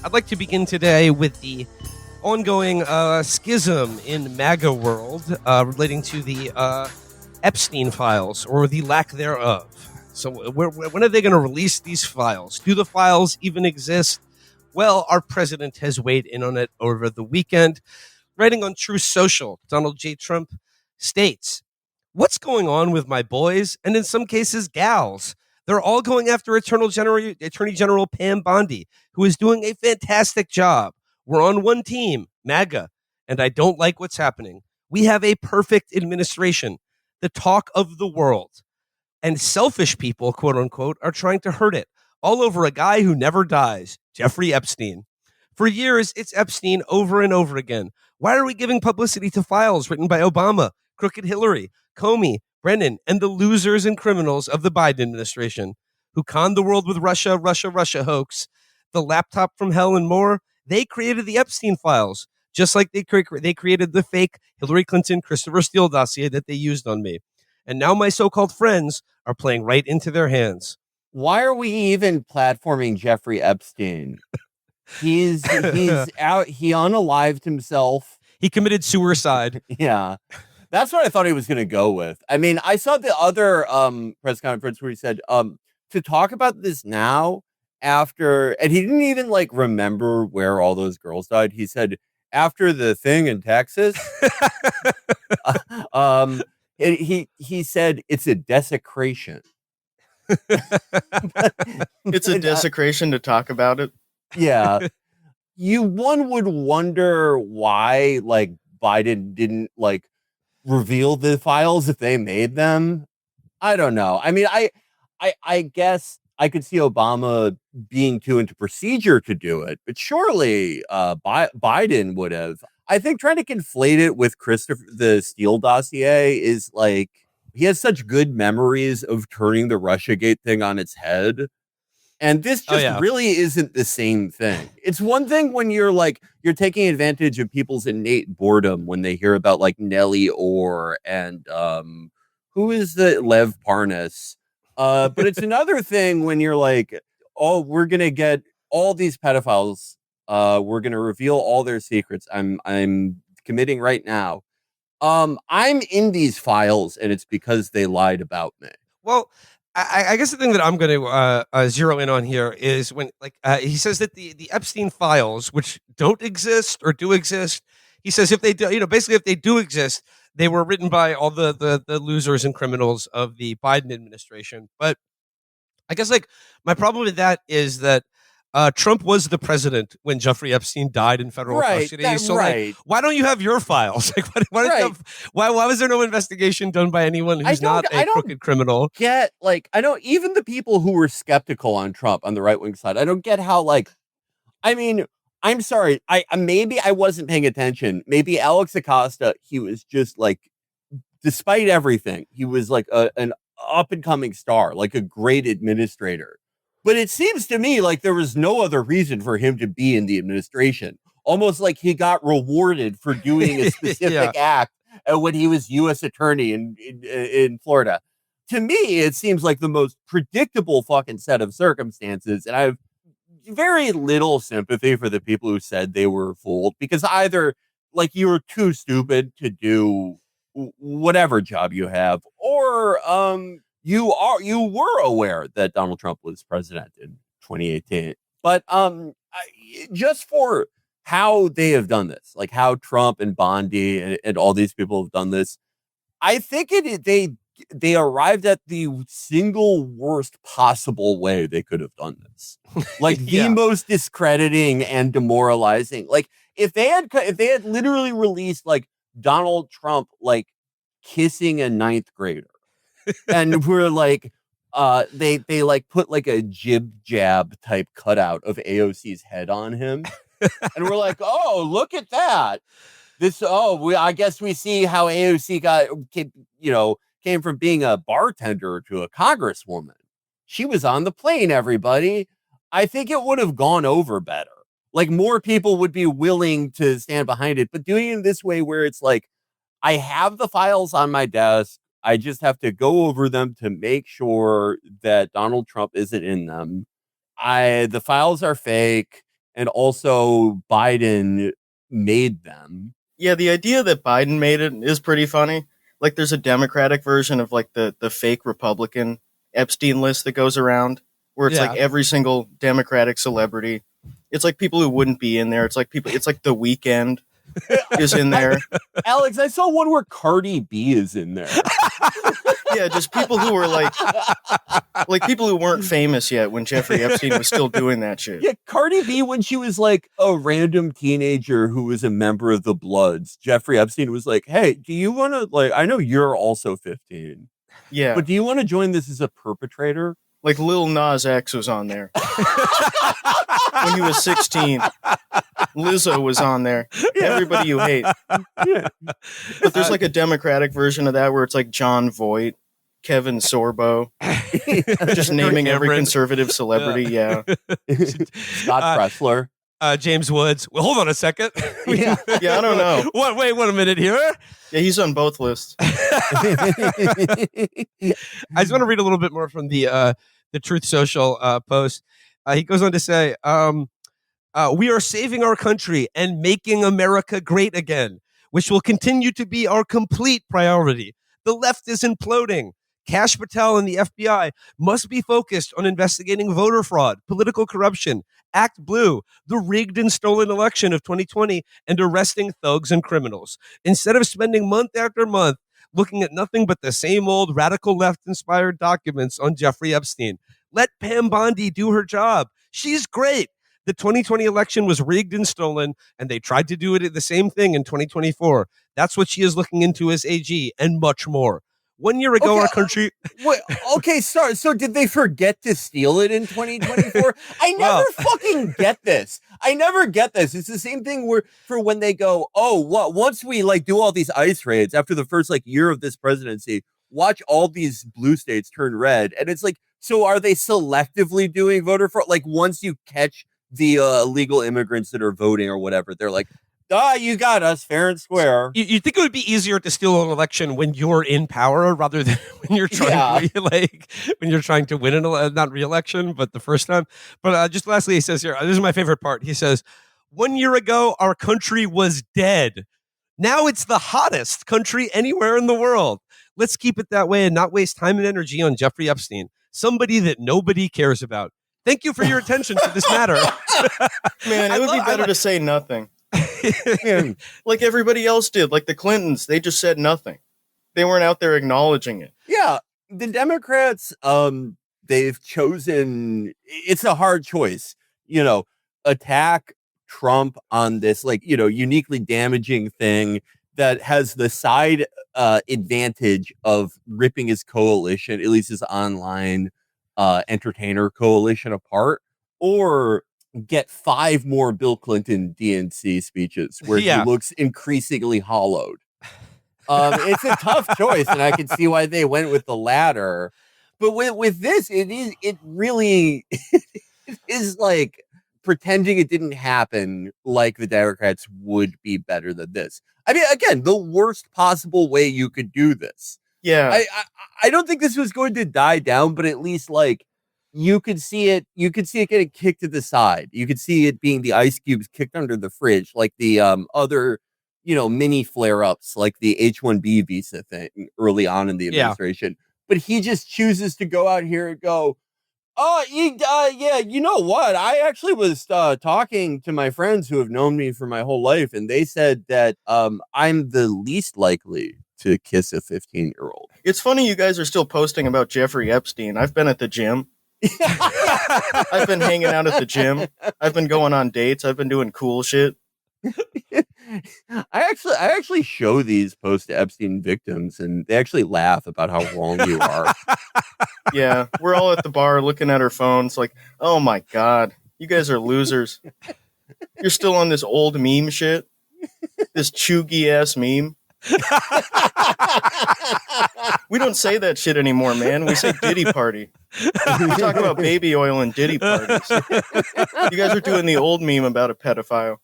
I'd like to begin today with the ongoing schism in MAGA world relating to the Epstein files or the lack thereof. So, when are they going to release these files? Do the files even exist? Well, our president has weighed in on it over the weekend. Writing on True Social, Donald J. Trump states, "What's going on with my boys, and in some cases, gals? They're all going after Attorney General Pam Bondi, who is doing a fantastic job. We're on one team, MAGA, and I don't like what's happening. We have a perfect administration, the talk of the world. And selfish people, quote unquote, are trying to hurt it, all over a guy who never dies, Jeffrey Epstein. For years, it's Epstein over and over again. Why are we giving publicity to files written by Obama, Crooked Hillary, Comey, Brennan, and the losers and criminals of the Biden administration, who conned the world with Russia hoax, the laptop from hell, and more? They created the Epstein files, just like they created the fake Hillary Clinton, Christopher Steele dossier that they used on me. And now my so-called friends are playing right into their hands." Why are we even platforming Jeffrey Epstein? He's out. He unalived himself. He committed suicide. Yeah, that's what I thought he was going to go with. I mean, I saw the other press conference where he said to talk about this now after, and he didn't even like remember where all those girls died. He said after the thing in Texas. He said it's a desecration. It's a desecration to talk about it. Yeah. One would wonder why like Biden didn't like reveal the files if they made them. I don't know. I mean, I guess I could see Obama being too into procedure to do it, but surely Biden would have. I think trying to conflate it with the Steele dossier is like, he has such good memories of turning the Russiagate thing on its head. And this just really isn't the same thing. It's one thing when you're taking advantage of people's innate boredom when they hear about like Nellie Orr and who is the Lev Parnas. But it's another thing when you're like, oh, we're going to get all these pedophiles. We're going to reveal all their secrets. I'm committing right now. I'm in these files, and it's because they lied about me. Well, I guess the thing that I'm going to zero in on here is when, he says that the Epstein files, which don't exist or do exist, he says if they do, basically if they do exist, they were written by all the losers and criminals of the Biden administration. But I guess like my problem with that is that Trump was the president when Jeffrey Epstein died in federal custody. So, like, why don't you have your files? Like, why was there no investigation done by anyone who's not a crooked criminal? I don't even the people who were skeptical on Trump on the right wing side. I don't get how I mean, I'm sorry. Maybe I wasn't paying attention. Maybe Alex Acosta. He was just like, despite everything, he was like an up and coming star, like a great administrator. But it seems to me like there was no other reason for him to be in the administration. Almost like he got rewarded for doing a specific act when he was U.S. attorney in Florida. To me, it seems like the most predictable fucking set of circumstances. And I have very little sympathy for the people who said they were fooled, because either like you were too stupid to do whatever job you have, or you were aware that Donald Trump was president in 2018. But just for how they have done this, like how Trump and Bondi and all these people have done this, I think they arrived at the single worst possible way they could have done this. Like the most discrediting and demoralizing. Like if they had literally released like Donald Trump like kissing a ninth grader, and we're like, they like put like a jib jab type cutout of AOC's head on him, and we're like, oh, look at that. I guess we see how AOC came from being a bartender to a congresswoman. She was on the plane, everybody. I think it would have gone over better. Like more people would be willing to stand behind it, but doing it this way where it's like, I have the files on my desk. I just have to go over them to make sure that Donald Trump isn't in them. The files are fake. and also Biden made them. Yeah, the idea that Biden made it is pretty funny. Like, there's a Democratic version of like the fake Republican Epstein list that goes around, where it's like every single Democratic celebrity. It's like people who wouldn't be in there. It's like people. It's like The Weeknd is in there. Alex, I saw one where Cardi B is in there. Yeah, just people who were like people who weren't famous yet when Jeffrey Epstein was still doing that shit. Yeah, Cardi B, when she was like a random teenager who was a member of the Bloods, Jeffrey Epstein was like, "Hey, do you want to like? I know you're also 15. Yeah, but do you want to join this as a perpetrator?" Like Lil Nas X was on there when he was 16. Lizzo was on there. Everybody you hate. Yeah. But there's like a Democratic version of that where it's like John Voight, Kevin Sorbo, just naming every conservative celebrity. Yeah. Scott Pressler. James Woods. Well, hold on a second. Yeah, I don't know. Wait 1 minute here. Yeah, he's on both lists. I just want to read a little bit more from the Truth Social post. He goes on to say, we are saving our country and making America great again, which will continue to be our complete priority. The left is imploding. Kash Patel and the FBI must be focused on investigating voter fraud, political corruption, Act Blue, the rigged and stolen election of 2020, and arresting thugs and criminals. Instead of spending month after month looking at nothing but the same old radical left-inspired documents on Jeffrey Epstein, let Pam Bondi do her job. She's great. The 2020 election was rigged and stolen, and they tried to do the same thing in 2024. That's what she is looking into as AG, and much more. 1 year ago, our country... Wait, okay, sorry. So did they forget to steal it in 2024? I never fucking get this. I never get this. It's the same thing where for when they go, once we like do all these ICE raids after the first like year of this presidency, watch all these blue states turn red. And it's like, so are they selectively doing voter fraud? Like once you catch the illegal immigrants that are voting or whatever, they're like, you got us fair and square. You think it would be easier to steal an election when you're in power rather than when you're trying when you're trying to win an not re-election, but the first time. But just lastly, he says here, this is my favorite part. He says, 1 year ago, our country was dead. Now it's the hottest country anywhere in the world. Let's keep it that way and not waste time and energy on Jeffrey Epstein, somebody that nobody cares about. Thank you for your attention to this matter. Man, it would be better to say nothing. Like everybody else did, like the Clintons, they just said nothing. They weren't out there acknowledging it. Yeah, the Democrats, they've chosen, it's a hard choice, attack Trump on this, like, uniquely damaging thing that has the side advantage of ripping his coalition, at least his online entertainer coalition apart, or get 5 more Bill Clinton DNC speeches where he looks increasingly hollowed. It's a tough choice, and I can see why they went with the latter. But with this, it really is like pretending it didn't happen, like the Democrats would be better than this. I mean, again, the worst possible way you could do this. Yeah. I don't think this was going to die down, but at least like you could see it getting kicked to the side. You could see it being the ice cubes kicked under the fridge, like the other, mini flare-ups, like the H-1B visa thing early on in the administration. But he just chooses to go out here and go, you know what? I actually was talking to my friends who have known me for my whole life, and they said that I'm the least likely to kiss a 15-year-old. It's funny you guys are still posting about Jeffrey Epstein. I've been at the gym. I've been hanging out at the gym. I've been going on dates. I've been doing cool shit. I actually show these posts to Epstein victims, and they actually laugh about how wrong you are. Yeah, we're all at the bar looking at our phones like, oh my God, you guys are losers. You're still on this old meme shit. This chuggy-ass meme. We don't say that shit anymore, man. We say Diddy party. We talk about baby oil and Diddy parties. You guys are doing the old meme about a pedophile.